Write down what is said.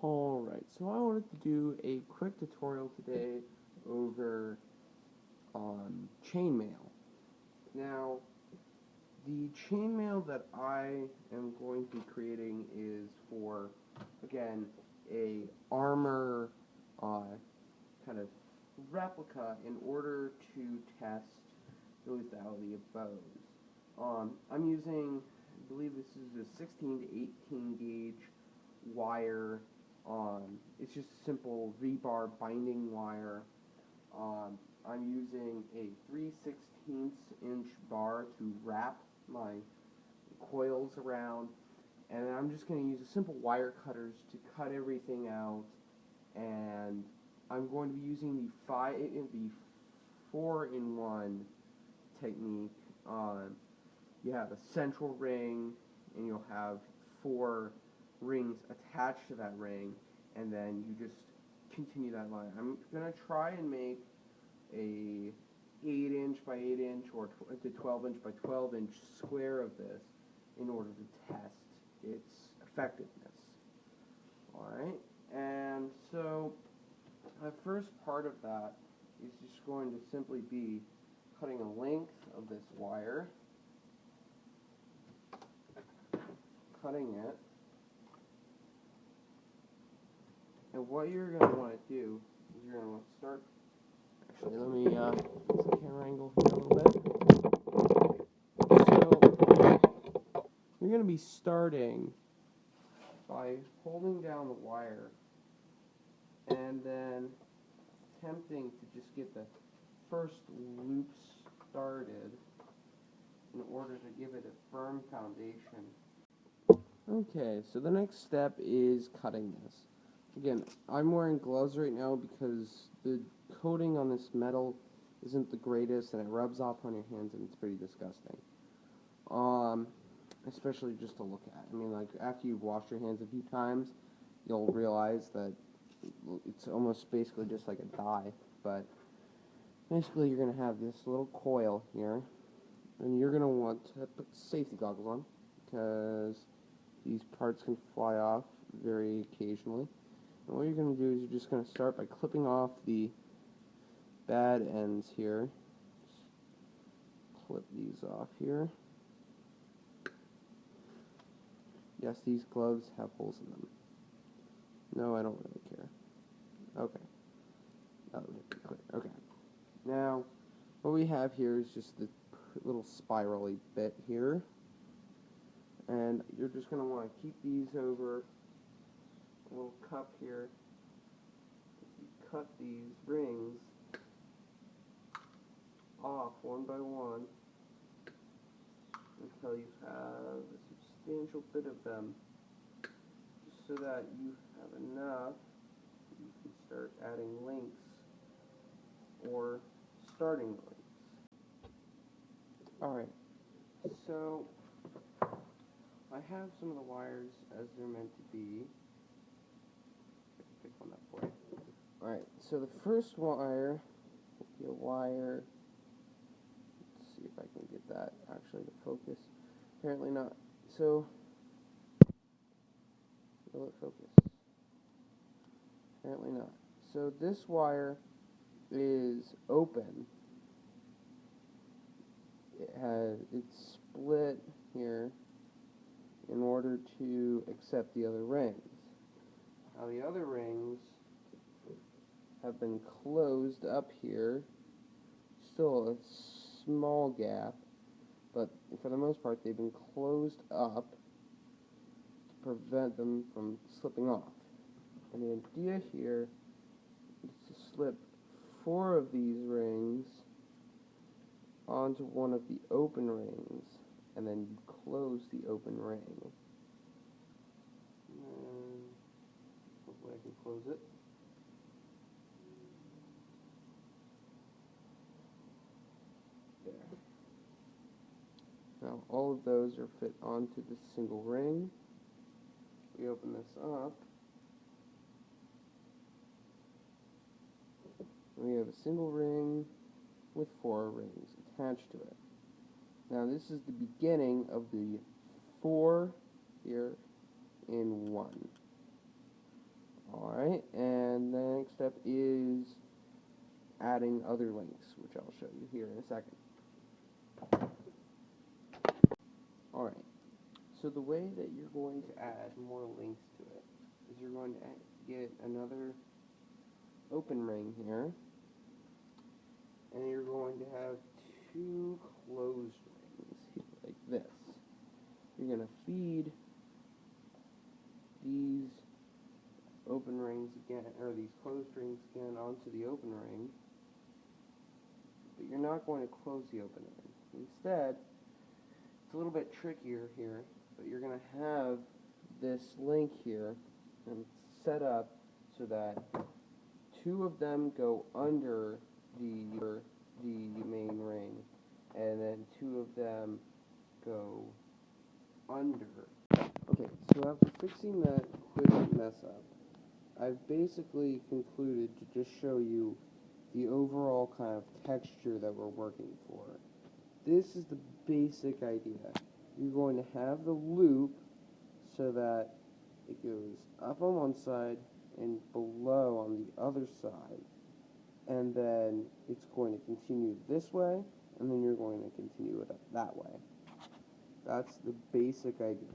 Alright, so I wanted to do a quick tutorial today over chainmail. Now, the chainmail that I am going to be creating is for, again, a armor kind of replica in order to test the lethality of bows. I'm using, I believe this is a 16 to 18 gauge wire. It's just a simple rebar binding wire. I'm using a 3/16 inch bar to wrap my coils around, and I'm just going to use a simple wire cutters to cut everything out, and I'm going to be using the 4-in-1 technique. You have a central ring, and you'll have 4 rings attached to that ring, and then you just continue that line. I'm going to try and make a 8-inch by 8-inch or 12-inch by 12-inch square of this in order to test its effectiveness. Alright, and so the first part of that is just going to simply be cutting a length of this wire, cutting it. And what you're going to want to do is you're going to want to start. Actually, let me fix the camera angle here a little bit. So, you're going to be starting by holding down the wire and then attempting to just get the first loop started in order to give it a firm foundation. Okay, so the next step is cutting this. Again, I'm wearing gloves right now because the coating on this metal isn't the greatest and it rubs off on your hands and it's pretty disgusting. Especially just to look at. I mean, like, after you've washed your hands a few times, you'll realize that it's almost basically just like a dye. But basically you're going to have this little coil here, and you're going to want to put safety goggles on because these parts can fly off very occasionally. And what you're going to do is you're just going to start by clipping off the bad ends here. Just clip these off here. Yes, these gloves have holes in them. No, I don't really care. Okay. That would make it clear. Okay. Now, what we have here is just the little spirally bit here. And you're just going to want to keep these over a little cup here. You cut these rings off one by one until you have a substantial bit of them, just so that you have enough you can start adding links or starting links. Alright, so I have some of the wires as they're meant to be. Pick one up for you. Alright, so the first wire will be a wire. Let's see if I can get that actually to focus. Apparently not. So, will it focus? Apparently not. So this wire is open. It's split here in order to accept the other rings. Now the other rings have been closed up here. Still a small gap, but for the most part they've been closed up to prevent them from slipping off. And the idea here is to slip 4 of these rings onto one of the open rings, and then you close the open ring. And hopefully I can close it. There. Now all of those are fit onto this single ring. We open this up. We have a single ring with 4 rings attached to it. Now this is the beginning of the 4 here in 1. Alright, and the next step is adding other links, which I'll show you here in a second. Alright, so the way that you're going to add more links to it is you're going to get another open ring here, and you're going to have two closed rings here, like this. You're going to feed these open rings again, or these closed rings again onto the open ring, but you're not going to close the open ring. Instead, it's a little bit trickier here, but you're going to have this link here and set up so that two of them go under the main ring, and then two of them go under. Okay, so after fixing that quick mess up, I've basically concluded to just show you the overall kind of texture that we're working for. This is the basic idea. You're going to have the loop so that it goes up on one side and below on the other side, and then it's going to continue this way, and then you're going to continue it up that way. That's the basic idea.